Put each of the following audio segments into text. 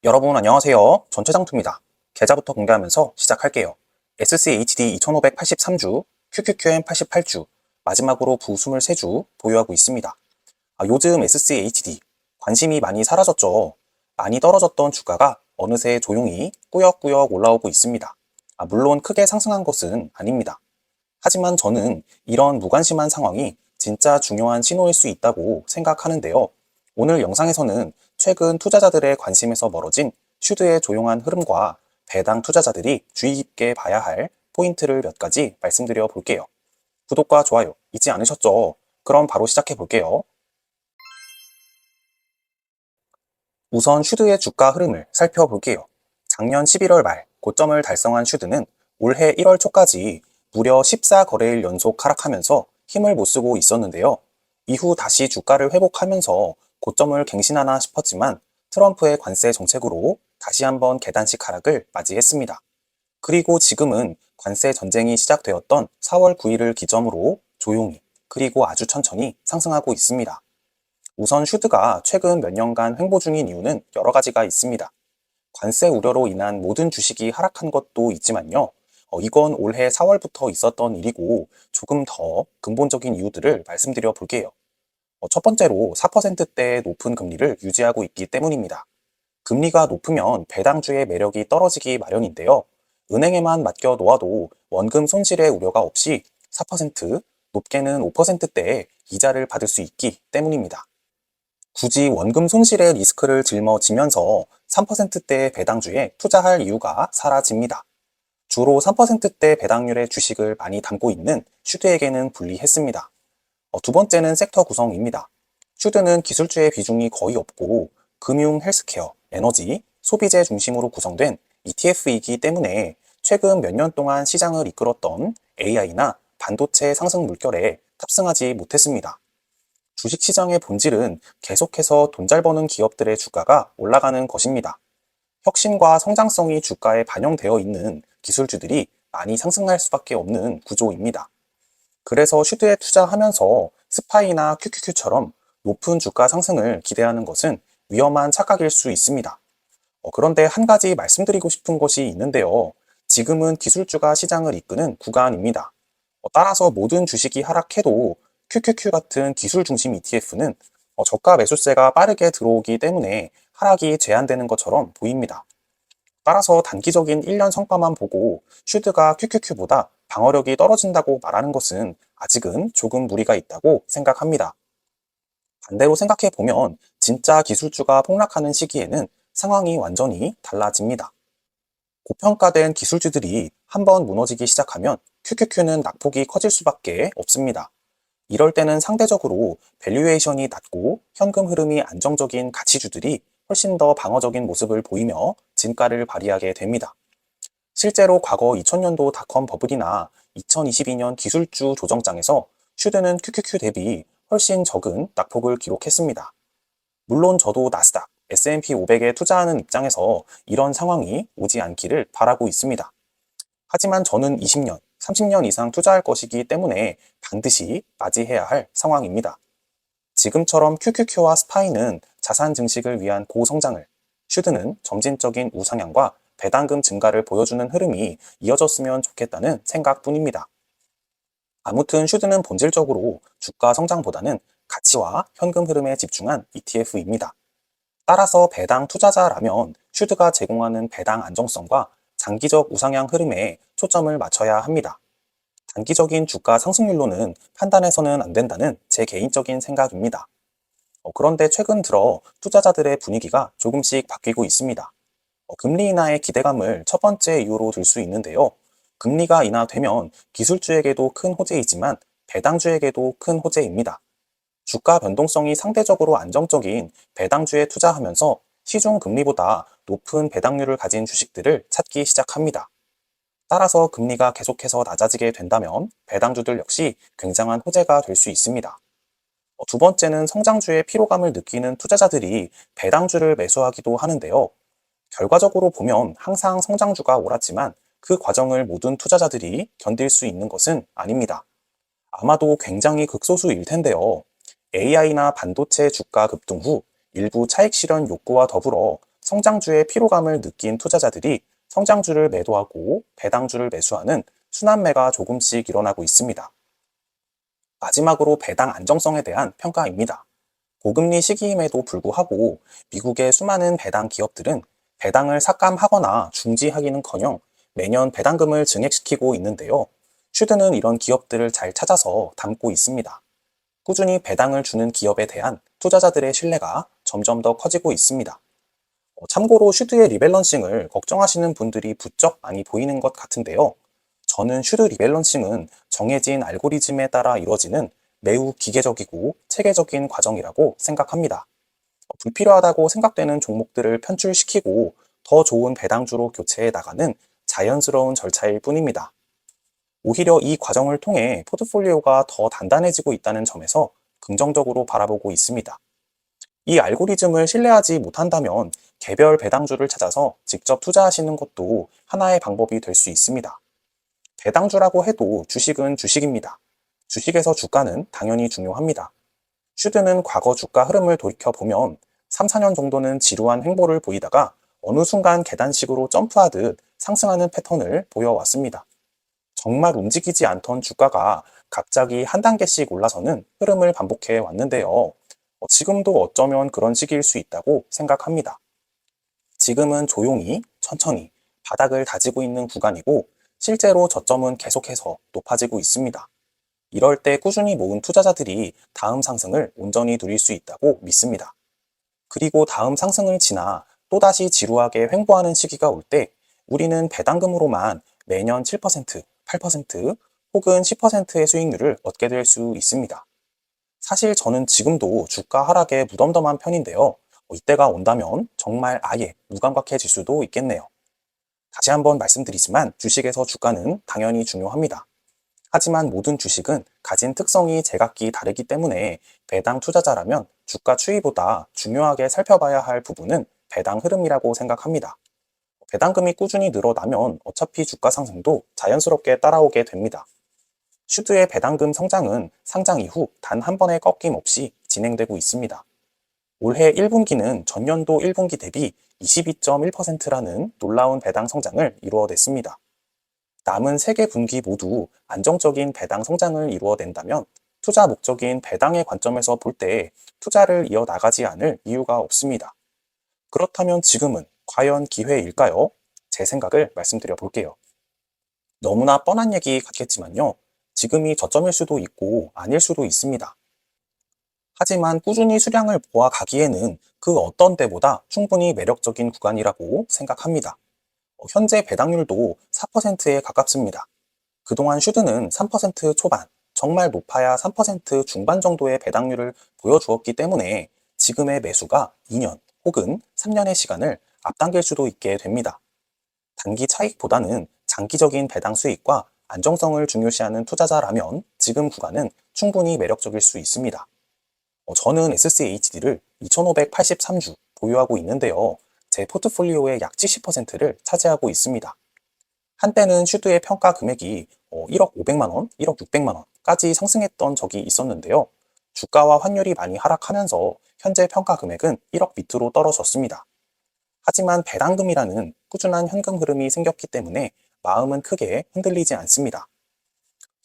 여러분 안녕하세요. 전최장투입니다. 계좌부터 공개하면서 시작할게요. SCHD 2583주, QQQM 88주, 마지막으로 부 23주 보유하고 있습니다. 요즘 SCHD 관심이 많이 사라졌죠. 많이 떨어졌던 주가가 어느새 조용히 꾸역꾸역 올라오고 있습니다. 물론 크게 상승한 것은 아닙니다. 하지만 저는 이런 무관심한 상황이 진짜 중요한 신호일 수 있다고 생각하는데요. 오늘 영상에서는 최근 투자자들의 관심에서 멀어진 슈드의 조용한 흐름과 배당 투자자들이 주의 깊게 봐야 할 포인트를 몇 가지 말씀드려 볼게요. 구독과 좋아요 잊지 않으셨죠? 그럼 바로 시작해 볼게요. 우선 슈드의 주가 흐름을 살펴볼게요. 작년 11월 말 고점을 달성한 슈드는 올해 1월 초까지 무려 14거래일 연속 하락하면서 힘을 못 쓰고 있었는데요. 이후 다시 주가를 회복하면서 고점을 갱신하나 싶었지만 트럼프의 관세 정책으로 다시 한번 계단식 하락을 맞이했습니다. 그리고 지금은 관세 전쟁이 시작되었던 4월 9일을 기점으로 조용히 그리고 아주 천천히 상승하고 있습니다. 우선 슈드가 최근 몇 년간 횡보 중인 이유는 여러 가지가 있습니다. 관세 우려로 인한 모든 주식이 하락한 것도 있지만요. 이건 올해 4월부터 있었던 일이고 조금 더 근본적인 이유들을 말씀드려 볼게요. 첫 번째로 4%대의 높은 금리를 유지하고 있기 때문입니다. 금리가 높으면 배당주의 매력이 떨어지기 마련인데요. 은행에만 맡겨 놓아도 원금 손실의 우려가 없이 4%, 높게는 5%대의 이자를 받을 수 있기 때문입니다. 굳이 원금 손실의 리스크를 짊어지면서 3%대의 배당주에 투자할 이유가 사라집니다. 주로 3%대 배당률의 주식을 많이 담고 있는 슈드에게는 불리했습니다. 두 번째는 섹터 구성입니다. 슈드는 기술주의 비중이 거의 없고 금융, 헬스케어, 에너지, 소비재 중심으로 구성된 ETF이기 때문에 최근 몇 년 동안 시장을 이끌었던 AI나 반도체 상승 물결에 탑승하지 못했습니다. 주식시장의 본질은 계속해서 돈 잘 버는 기업들의 주가가 올라가는 것입니다. 혁신과 성장성이 주가에 반영되어 있는 기술주들이 많이 상승할 수밖에 없는 구조입니다. 그래서 슈드에 투자하면서 스파이나 QQQ처럼 높은 주가 상승을 기대하는 것은 위험한 착각일 수 있습니다. 그런데 한 가지 말씀드리고 싶은 것이 있는데요. 지금은 기술주가 시장을 이끄는 구간입니다. 따라서 모든 주식이 하락해도 QQQ 같은 기술 중심 ETF는 저가 매수세가 빠르게 들어오기 때문에 하락이 제한되는 것처럼 보입니다. 따라서 단기적인 1년 성과만 보고 슈드가 QQQ보다 방어력이 떨어진다고 말하는 것은 아직은 조금 무리가 있다고 생각합니다. 반대로 생각해 보면 진짜 기술주가 폭락하는 시기에는 상황이 완전히 달라집니다. 고평가된 기술주들이 한번 무너지기 시작하면 QQQ는 낙폭이 커질 수밖에 없습니다. 이럴 때는 상대적으로 밸류에이션이 낮고 현금 흐름이 안정적인 가치주들이 훨씬 더 방어적인 모습을 보이며 진가를 발휘하게 됩니다. 실제로 과거 2000년도 닷컴 버블이나 2022년 기술주 조정장에서 슈드는 QQQ 대비 훨씬 적은 낙폭을 기록했습니다. 물론 저도 나스닥, S&P 500에 투자하는 입장에서 이런 상황이 오지 않기를 바라고 있습니다. 하지만 저는 20년, 30년 이상 투자할 것이기 때문에 반드시 맞이해야 할 상황입니다. 지금처럼 QQQ와 스파이는 자산 증식을 위한 고성장을, 슈드는 점진적인 우상향과 배당금 증가를 보여주는 흐름이 이어졌으면 좋겠다는 생각뿐입니다. 아무튼 슈드는 본질적으로 주가 성장보다는 가치와 현금 흐름에 집중한 ETF입니다. 따라서 배당 투자자라면 슈드가 제공하는 배당 안정성과 장기적 우상향 흐름에 초점을 맞춰야 합니다. 단기적인 주가 상승률로는 판단해서는 안 된다는 제 개인적인 생각입니다. 그런데 최근 들어 투자자들의 분위기가 조금씩 바뀌고 있습니다. 금리 인하의 기대감을 첫 번째 이유로 들 수 있는데요. 금리가 인하되면 기술주에게도 큰 호재이지만 배당주에게도 큰 호재입니다. 주가 변동성이 상대적으로 안정적인 배당주에 투자하면서 시중 금리보다 높은 배당률을 가진 주식들을 찾기 시작합니다. 따라서 금리가 계속해서 낮아지게 된다면 배당주들 역시 굉장한 호재가 될 수 있습니다. 두 번째는 성장주의 피로감을 느끼는 투자자들이 배당주를 매수하기도 하는데요. 결과적으로 보면 항상 성장주가 옳았지만 그 과정을 모든 투자자들이 견딜 수 있는 것은 아닙니다. 아마도 굉장히 극소수일 텐데요. AI나 반도체 주가 급등 후 일부 차익 실현 욕구와 더불어 성장주의 피로감을 느낀 투자자들이 성장주를 매도하고 배당주를 매수하는 순환매가 조금씩 일어나고 있습니다. 마지막으로 배당 안정성에 대한 평가입니다. 고금리 시기임에도 불구하고 미국의 수많은 배당 기업들은 배당을 삭감하거나 중지하기는커녕 매년 배당금을 증액시키고 있는데요. 슈드는 이런 기업들을 잘 찾아서 담고 있습니다. 꾸준히 배당을 주는 기업에 대한 투자자들의 신뢰가 점점 더 커지고 있습니다. 참고로 슈드의 리밸런싱을 걱정하시는 분들이 부쩍 많이 보이는 것 같은데요. 저는 슈드 리밸런싱은 정해진 알고리즘에 따라 이루어지는 매우 기계적이고 체계적인 과정이라고 생각합니다. 불필요하다고 생각되는 종목들을 편출시키고 더 좋은 배당주로 교체해 나가는 자연스러운 절차일 뿐입니다. 오히려 이 과정을 통해 포트폴리오가 더 단단해지고 있다는 점에서 긍정적으로 바라보고 있습니다. 이 알고리즘을 신뢰하지 못한다면 개별 배당주를 찾아서 직접 투자하시는 것도 하나의 방법이 될 수 있습니다. 배당주라고 해도 주식은 주식입니다. 주식에서 주가는 당연히 중요합니다. 슈드는 과거 주가 흐름을 돌이켜보면 3, 4년 정도는 지루한 행보를 보이다가 어느 순간 계단식으로 점프하듯 상승하는 패턴을 보여왔습니다. 정말 움직이지 않던 주가가 갑자기 한 단계씩 올라서는 흐름을 반복해 왔는데요. 지금도 어쩌면 그런 시기일 수 있다고 생각합니다. 지금은 조용히, 천천히 바닥을 다지고 있는 구간이고 실제로 저점은 계속해서 높아지고 있습니다. 이럴 때 꾸준히 모은 투자자들이 다음 상승을 온전히 누릴 수 있다고 믿습니다. 그리고 다음 상승을 지나 또다시 지루하게 횡보하는 시기가 올 때 우리는 배당금으로만 매년 7%, 8% 혹은 10%의 수익률을 얻게 될 수 있습니다. 사실 저는 지금도 주가 하락에 무덤덤한 편인데요. 이때가 온다면 정말 아예 무감각해질 수도 있겠네요. 다시 한번 말씀드리지만 주식에서 주가는 당연히 중요합니다. 하지만 모든 주식은 가진 특성이 제각기 다르기 때문에 배당 투자자라면 주가 추이보다 중요하게 살펴봐야 할 부분은 배당 흐름이라고 생각합니다. 배당금이 꾸준히 늘어나면 어차피 주가 상승도 자연스럽게 따라오게 됩니다. 슈드의 배당금 성장은 상장 이후 단 한 번의 꺾임 없이 진행되고 있습니다. 올해 1분기는 전년도 1분기 대비 22.1%라는 놀라운 배당 성장을 이루어냈습니다. 남은 3개 분기 모두 안정적인 배당 성장을 이루어낸다면 투자 목적인 배당의 관점에서 볼 때 투자를 이어나가지 않을 이유가 없습니다. 그렇다면 지금은 과연 기회일까요? 제 생각을 말씀드려 볼게요. 너무나 뻔한 얘기 같겠지만요. 지금이 저점일 수도 있고 아닐 수도 있습니다. 하지만 꾸준히 수량을 모아가기에는 그 어떤 때보다 충분히 매력적인 구간이라고 생각합니다. 현재 배당률도 4%에 가깝습니다. 그동안 슈드는 3% 초반, 정말 높아야 3% 중반 정도의 배당률을 보여주었기 때문에 지금의 매수가 2년 혹은 3년의 시간을 앞당길 수도 있게 됩니다. 단기 차익보다는 장기적인 배당 수익과 안정성을 중요시하는 투자자라면 지금 구간은 충분히 매력적일 수 있습니다. 저는 SCHD를 2583주 보유하고 있는데요. 제 포트폴리오의 약 70%를 차지하고 있습니다. 한때는 슈드의 평가 금액이 1억 500만 원, 1억 600만 원까지 상승했던 적이 있었는데요. 주가와 환율이 많이 하락하면서 현재 평가 금액은 1억 밑으로 떨어졌습니다. 하지만 배당금이라는 꾸준한 현금 흐름이 생겼기 때문에 마음은 크게 흔들리지 않습니다.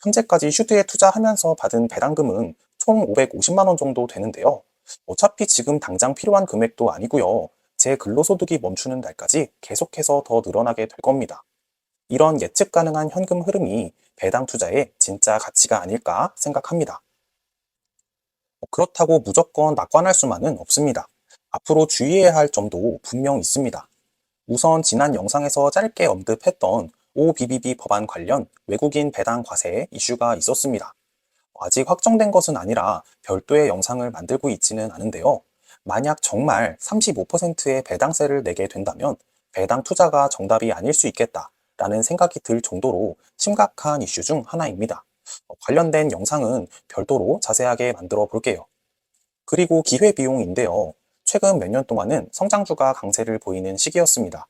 현재까지 슈드에 투자하면서 받은 배당금은 총 550만 원 정도 되는데요. 어차피 지금 당장 필요한 금액도 아니고요. 제 근로소득이 멈추는 날까지 계속해서 더 늘어나게 될 겁니다. 이런 예측 가능한 현금 흐름이 배당 투자의 진짜 가치가 아닐까 생각합니다. 그렇다고 무조건 낙관할 수만은 없습니다. 앞으로 주의해야 할 점도 분명 있습니다. 우선 지난 영상에서 짧게 언급했던 OBBB 법안 관련 외국인 배당 과세 이슈가 있었습니다. 아직 확정된 것은 아니라 별도의 영상을 만들고 있지는 않은데요. 만약 정말 35%의 배당세를 내게 된다면 배당 투자가 정답이 아닐 수 있겠다라는 생각이 들 정도로 심각한 이슈 중 하나입니다. 관련된 영상은 별도로 자세하게 만들어 볼게요. 그리고 기회비용인데요. 최근 몇 년 동안은 성장주가 강세를 보이는 시기였습니다.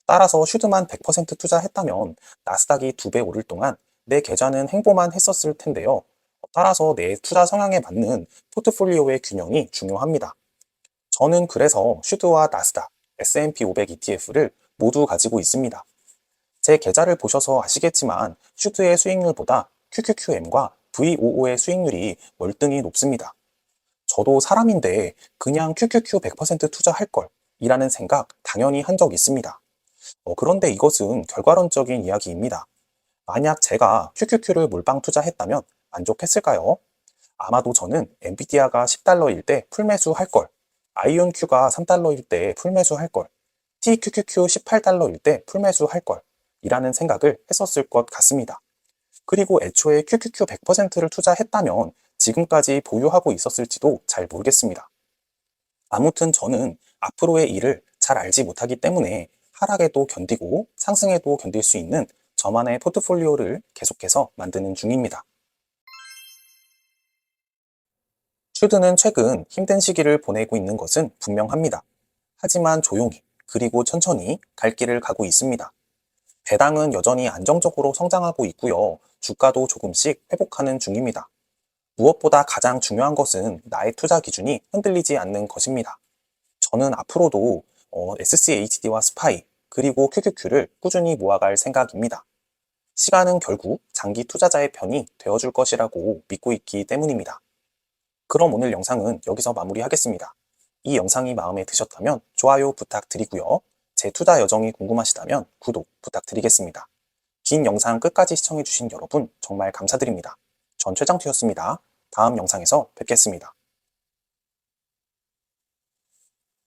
따라서 슈드만 100% 투자했다면 나스닥이 2배 오를 동안 내 계좌는 행보만 했었을 텐데요. 따라서 내 투자 성향에 맞는 포트폴리오의 균형이 중요합니다. 저는 그래서 슈드와 나스닥, S&P 500 ETF를 모두 가지고 있습니다. 제 계좌를 보셔서 아시겠지만 슈드의 수익률보다 QQQM과 VOO의 수익률이 월등히 높습니다. 저도 사람인데 그냥 QQQ 100% 투자할 걸 이라는 생각 당연히 한 적 있습니다. 그런데 이것은 결과론적인 이야기입니다. 만약 제가 QQQ를 몰빵 투자했다면 만족했을까요? 아마도 저는 엔비디아가 10달러일 때 풀매수할 걸, 아이온Q가 3달러일 때 풀매수할 걸, TQQQ 18달러일 때 풀매수할 걸, 이라는 생각을 했었을 것 같습니다. 그리고 애초에 QQQ 100%를 투자했다면 지금까지 보유하고 있었을지도 잘 모르겠습니다. 아무튼 저는 앞으로의 일을 잘 알지 못하기 때문에 하락에도 견디고 상승에도 견딜 수 있는 저만의 포트폴리오를 계속해서 만드는 중입니다. 슈드는 최근 힘든 시기를 보내고 있는 것은 분명합니다. 하지만 조용히 그리고 천천히 갈 길을 가고 있습니다. 배당은 여전히 안정적으로 성장하고 있고요. 주가도 조금씩 회복하는 중입니다. 무엇보다 가장 중요한 것은 나의 투자 기준이 흔들리지 않는 것입니다. 저는 앞으로도 SCHD와 스파이 그리고 QQQ를 꾸준히 모아갈 생각입니다. 시간은 결국 장기 투자자의 편이 되어줄 것이라고 믿고 있기 때문입니다. 그럼 오늘 영상은 여기서 마무리하겠습니다. 이 영상이 마음에 드셨다면 좋아요 부탁드리고요. 제 투자 여정이 궁금하시다면 구독 부탁드리겠습니다. 긴 영상 끝까지 시청해주신 여러분 정말 감사드립니다. 전 최장투였습니다. 다음 영상에서 뵙겠습니다.